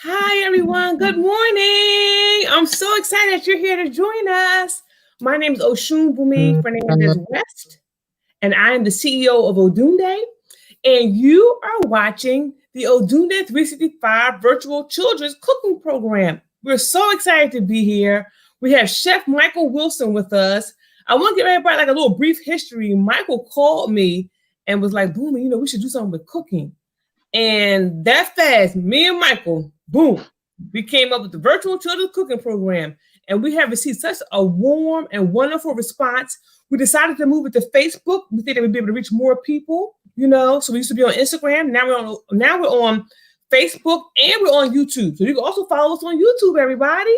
Hi, everyone. Good morning. I'm so excited that you're here to join us. My name is Oshun Fernandez West, and I am the CEO of Odunde. And you are watching the Odunde 365 virtual children's cooking program. We're so excited to be here. We have Chef Michael Wilson with us. I want to give everybody like a little brief history. Michael called me and was like, Boomy, we should do something with cooking. And that fast, me and Michael, boom, we came up with the virtual children's cooking program. And we have received such a warm and wonderful response. We decided to move it to Facebook. We think that we'd be able to reach more people, So we used to be on Instagram. Now we're on Facebook and we're on YouTube. So you can also follow us on YouTube, everybody.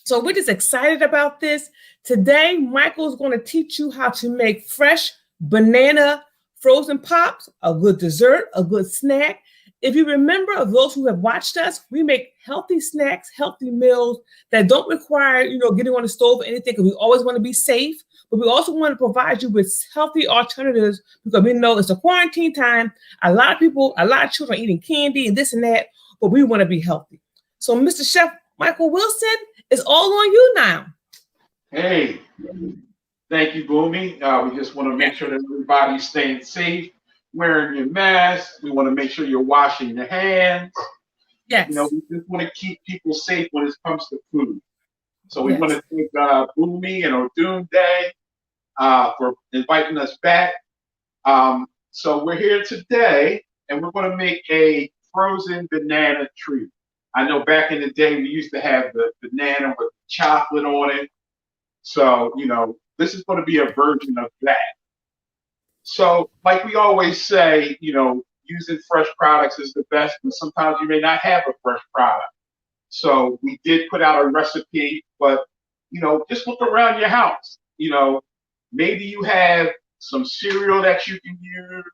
So we're just excited about this. Today, Michael's going to teach you how to make fresh banana frozen pops, a good dessert, a good snack. If you remember, of those who have watched us, we make healthy snacks, healthy meals that don't require, getting on the stove or anything, because we always want to be safe. But we also want to provide you with healthy alternatives because we know it's a quarantine time. A lot of children are eating candy and this and that, but we want to be healthy. So, Mr. Chef Michael Wilson, it's all on you now. Hey, thank you, Boomy. We just want to make sure that everybody's staying safe, wearing your mask. We want to make sure you're washing your hands. Yes. We just want to keep people safe when it comes to food. So we want to thank Boomy and ODUNDE for inviting us back. So we're here today, and we're going to make a frozen banana treat. I know back in the day we used to have the banana with chocolate on it. So, this is going to be a version of that. So, like we always say, using fresh products is the best, but sometimes you may not have a fresh product. So we did put out a recipe, but, just look around your house. Maybe you have some cereal that you can use.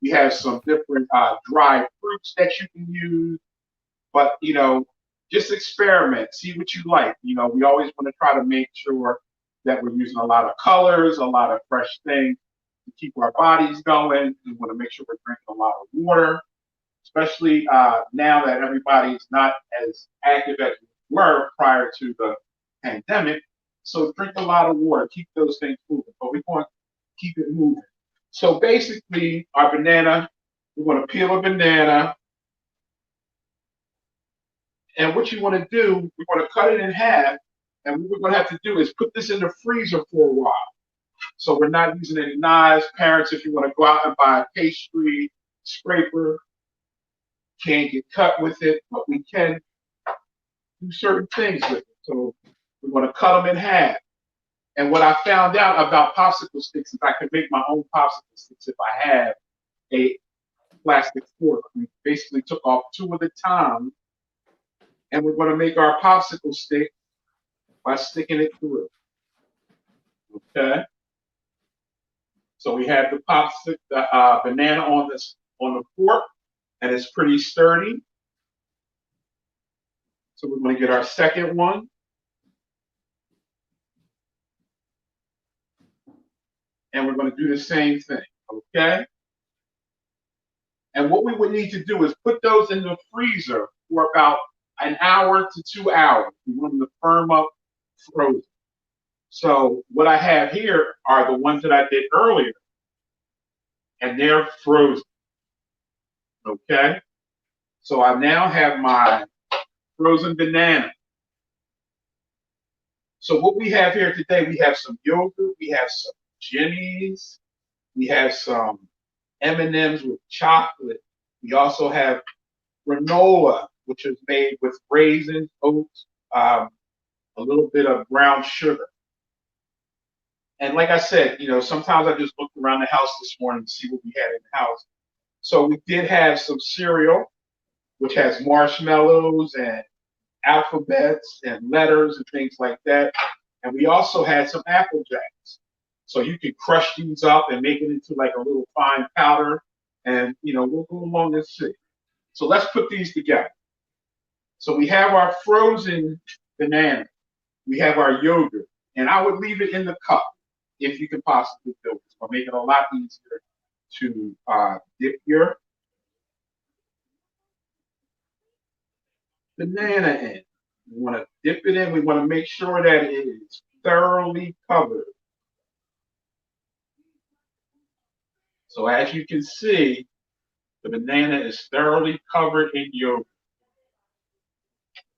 You have some different dried fruits that you can use. But, just experiment, see what you like. We always want to try to make sure that we're using a lot of colors, a lot of fresh things to keep our bodies going. We want to make sure we're drinking a lot of water, especially now that everybody is not as active as we were prior to the pandemic. So drink a lot of water, keep those things moving. But we want to keep it moving. So basically, our banana, we're going to peel a banana. And what you want to do, we're going to cut it in half. And what we're going to have to do is put this in the freezer for a while. So we're not using any knives. Parents, if you want to go out and buy a pastry scraper, can't get cut with it, but we can do certain things with it. So we're going to cut them in half. And what I found out about popsicle sticks is I can make my own popsicle sticks if I have a plastic fork. We basically took off 2 of the tongs, and we're going to make our popsicle stick by sticking it through. Okay. So we have the banana on the fork, and it's pretty sturdy. So we're going to get our second one. And we're going to do the same thing. Okay. And what we would need to do is put those in the freezer for about an hour to 2 hours. We want them to firm up frozen. So what I have here are the ones that I did earlier, and they're frozen. Okay. So I now have my frozen banana. So what we have here today, we have some yogurt, we have some Jimmy's, we have some M&Ms with chocolate. We also have granola, which is made with raisins, oats, a little bit of brown sugar. And like I said, sometimes I just looked around the house this morning to see what we had in the house. So we did have some cereal, which has marshmallows and alphabets and letters and things like that. And we also had some Apple Jacks. So you can crush these up and make it into like a little fine powder. And, we'll go along and see. So let's put these together. So we have our frozen banana. We have our yogurt. And I would leave it in the cup if you can possibly do it. It's going to make it a lot easier to dip your banana in. We want to dip it in. We want to make sure that it is thoroughly covered. So as you can see, the banana is thoroughly covered in yogurt.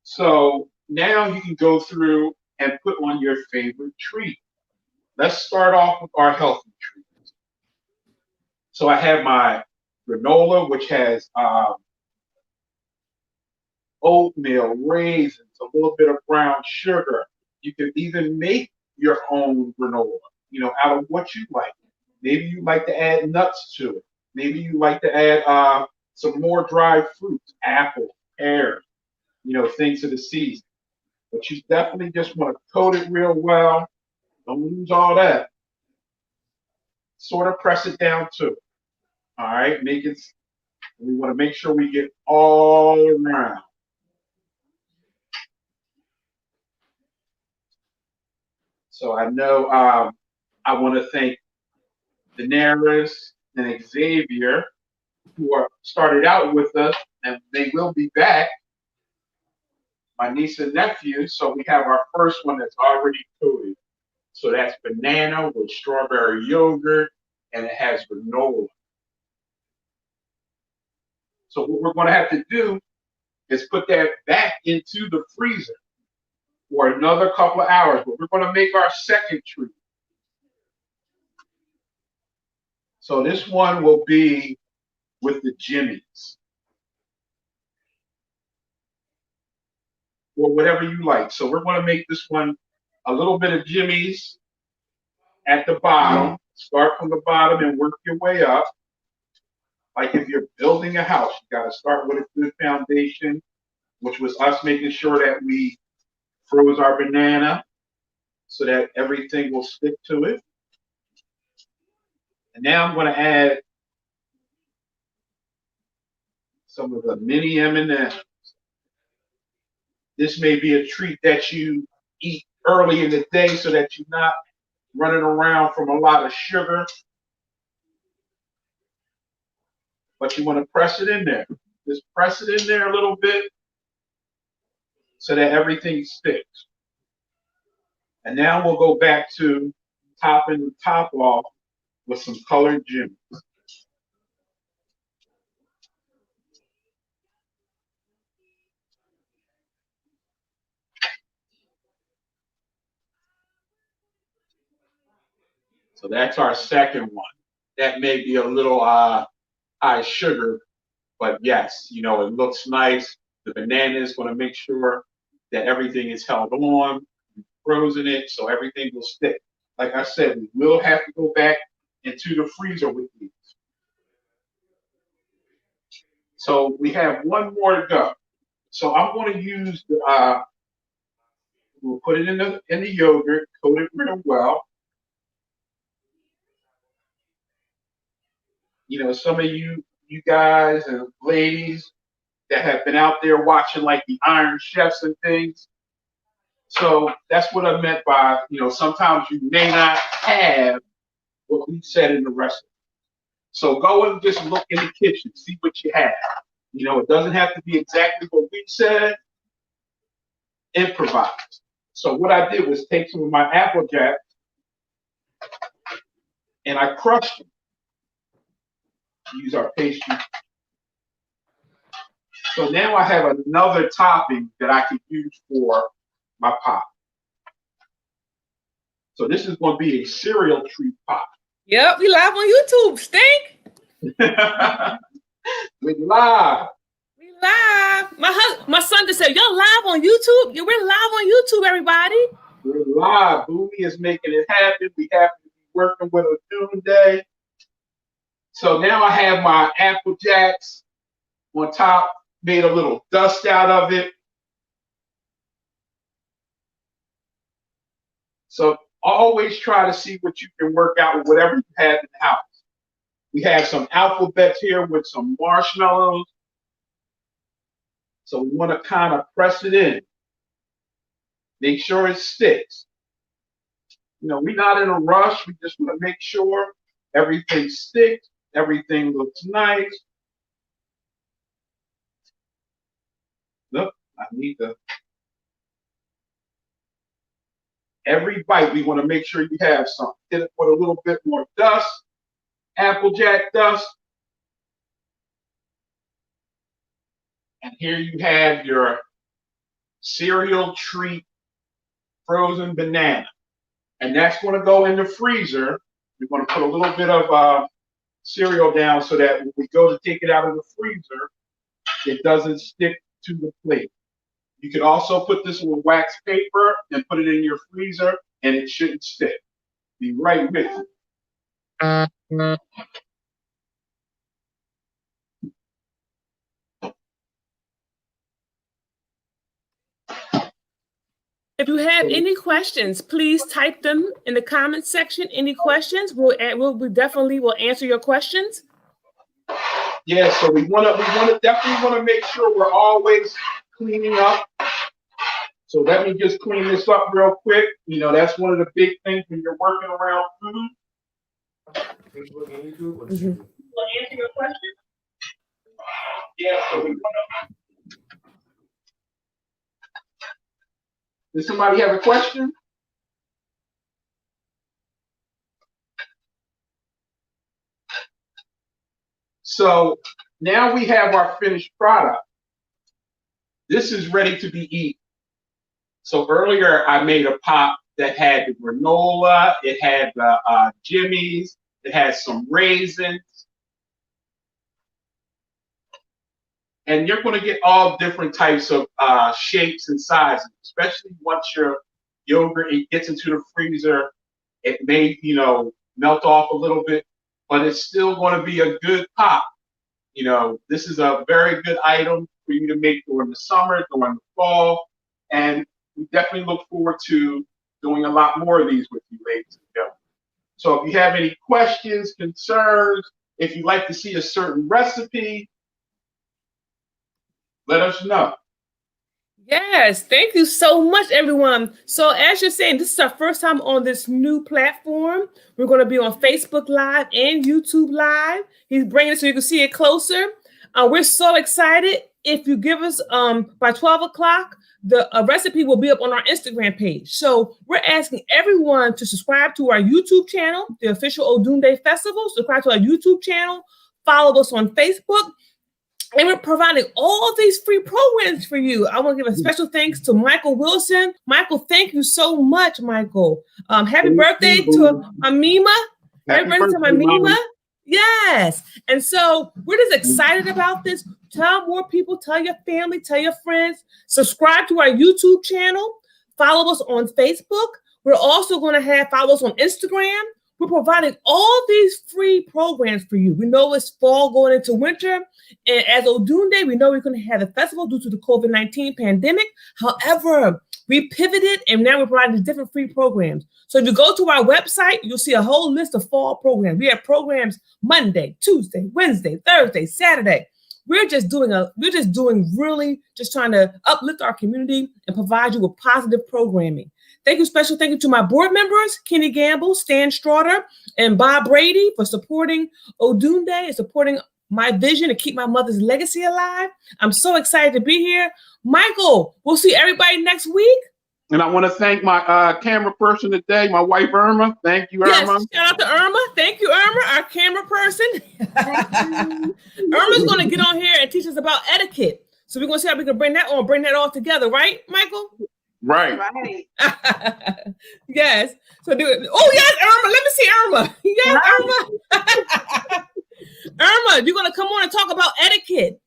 So now you can go through and put on your favorite treat. Let's start off with our healthy treat. So I have my granola, which has oatmeal, raisins, a little bit of brown sugar. You can even make your own granola, out of what you like. Maybe you like to add nuts to it. Maybe you like to add some more dried fruits, apple, pears, things of the season. But you definitely just want to coat it real well. Don't lose all that. Sort of press it down too. All right, we want to make sure we get all around. So I know I want to thank Daenerys and Xavier, who are started out with us, and they will be back. My niece and nephew. So we have our first one that's already coated. So that's banana with strawberry yogurt, and it has granola. So what we're going to have to do is put that back into the freezer for another couple of hours. But we're going to make our second treat. So this one will be with the jimmies, or whatever you like. So we're going to make this one a little bit of jimmies at the bottom. Start from the bottom and work your way up. Like if you're building a house, you got to start with a good foundation, which was us making sure that we froze our banana so that everything will stick to it. And now I'm going to add some of the mini M&Ms. This may be a treat that you eat early in the day so that you're not running around from a lot of sugar. But you want to press it in there. Just press it in there a little bit so that everything sticks. And now we'll go back to topping the top off with some colored jimmies. So that's our second one. That may be a little high sugar, but yes, it looks nice. The banana is going to make sure that everything is held on, frozen it, so everything will stick. Like I said, we will have to go back into the freezer with these. So we have one more to go. So I'm going to use we'll put it in the yogurt, coat it real well. Some of you guys and ladies that have been out there watching like the Iron Chefs and things. So that's what I meant by, sometimes you may not have what we said in the recipe. So go and just look in the kitchen, see what you have. It doesn't have to be exactly what we said. Improvise. So what I did was take some of my Apple Jacks and I crushed them. Use our pastry. So now I have another topping that I can use for my pie. So this is going to be a cereal treat pie. Yep, we live on YouTube, Stink. We live. We live. My son just said, "You're live on YouTube." Yeah, we're live on YouTube, everybody. We're live. Boomy is making it happen. We have to be working with ODUNDE365. So now I have my Apple Jacks on top, made a little dust out of it. So always try to see what you can work out with whatever you have in the house. We have some alphabets here with some marshmallows. So we want to kind of press it in. Make sure it sticks. We're not in a rush. We just want to make sure everything sticks, everything looks nice. Look, I need to. Every bite, we want to make sure you have some. Hit it with a little bit more dust, Applejack dust. And here you have your cereal treat frozen banana. And that's going to go in the freezer. We're going to put a little bit of cereal down so that when we go to take it out of the freezer, it doesn't stick to the plate. You can also put this with wax paper and put it in your freezer, and it shouldn't stick. Be right with you. If you have any questions, please type them in the comments section. Any questions, we definitely will answer your questions. Yeah, so we definitely want to make sure we're always cleaning up. So let me just clean this up real quick. You know, that's one of the big things when you're working around food. Facebook and YouTube. Will answer your question? Yeah, so we want to. Does somebody have a question? So now we have our finished product. This is ready to be eaten. So earlier I made a pop that had the granola, it had the Jimmy's, it had some raisins. And you're going to get all different types of shapes and sizes, especially once your yogurt gets into the freezer. It may, you know, melt off a little bit, but it's still going to be a good pop. You know, this is a very good item for you to make during the summer, during the fall, and we definitely look forward to doing a lot more of these with you, ladies and gentlemen. So if you have any questions, concerns, if you'd like to see a certain recipe, let us know. Yes, thank you so much, everyone. So as you're saying, this is our first time on this new platform. We're going to be on Facebook Live and YouTube Live. He's bringing it so you can see it closer. We're so excited. If you give us by 12 o'clock, the recipe will be up on our Instagram page. So we're asking everyone to subscribe to our YouTube channel, the official Odunde Festival. Subscribe to our YouTube channel. Follow us on Facebook. And we're providing all these free programs for you. I want to give a special thanks to Michael Wilson. Michael, thank you so much, Michael. Happy birthday to Amima. Happy birthday to Amima. Yes. And so we're just excited about this. Tell more people, tell your family, tell your friends. Subscribe to our YouTube channel. Follow us on Facebook. We're also going to follow us on Instagram. We're providing all these free programs for you. We know it's fall going into winter. And as Odunde, we know we're going to have a festival due to the COVID-19 pandemic. However, we pivoted and now we're providing different free programs. So if you go to our website, you'll see a whole list of fall programs. We have programs Monday, Tuesday, Wednesday, Thursday, Saturday. We're just trying to uplift our community and provide you with positive programming. Special thank you to my board members, Kenny Gamble, Stan Straughter, and Bob Brady for supporting Odunde and supporting my vision to keep my mother's legacy alive. I'm so excited to be here. Michael, we'll see everybody next week. And I want to thank my camera person today, my wife, Irma. Thank you, Irma. Yes, shout out to Irma. Thank you, Irma, our camera person. Irma's going to get on here and teach us about etiquette. So we're going to see how we can bring that all together, right, Michael? Right. Yes. So do it. Oh, yes, Irma. Let me see Irma. Yes, Irma. Irma, you're going to come on and talk about etiquette.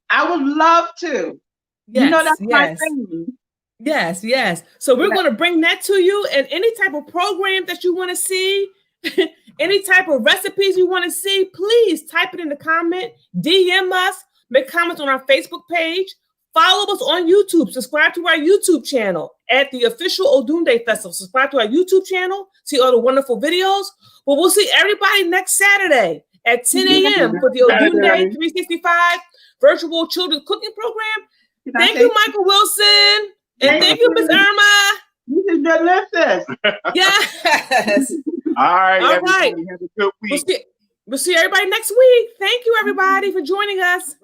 I would love to. Yes, you know, that's my thing. Yes. So we're going to bring that to you, and any type of program that you want to see, any type of recipes you want to see, please type it in the comment, DM us, make comments on our Facebook page. Follow us on YouTube. Subscribe to our YouTube channel at the official Odunde Festival. Subscribe to our YouTube channel. See all the wonderful videos. Well, we'll see everybody next Saturday at 10 a.m. for the Odunde 365 virtual children's cooking program. Thank you, Michael Wilson. And thank you, Ms. Irma. This is delicious. Yes. All right. All right. Have a good week. We'll see everybody next week. Thank you, everybody, for joining us.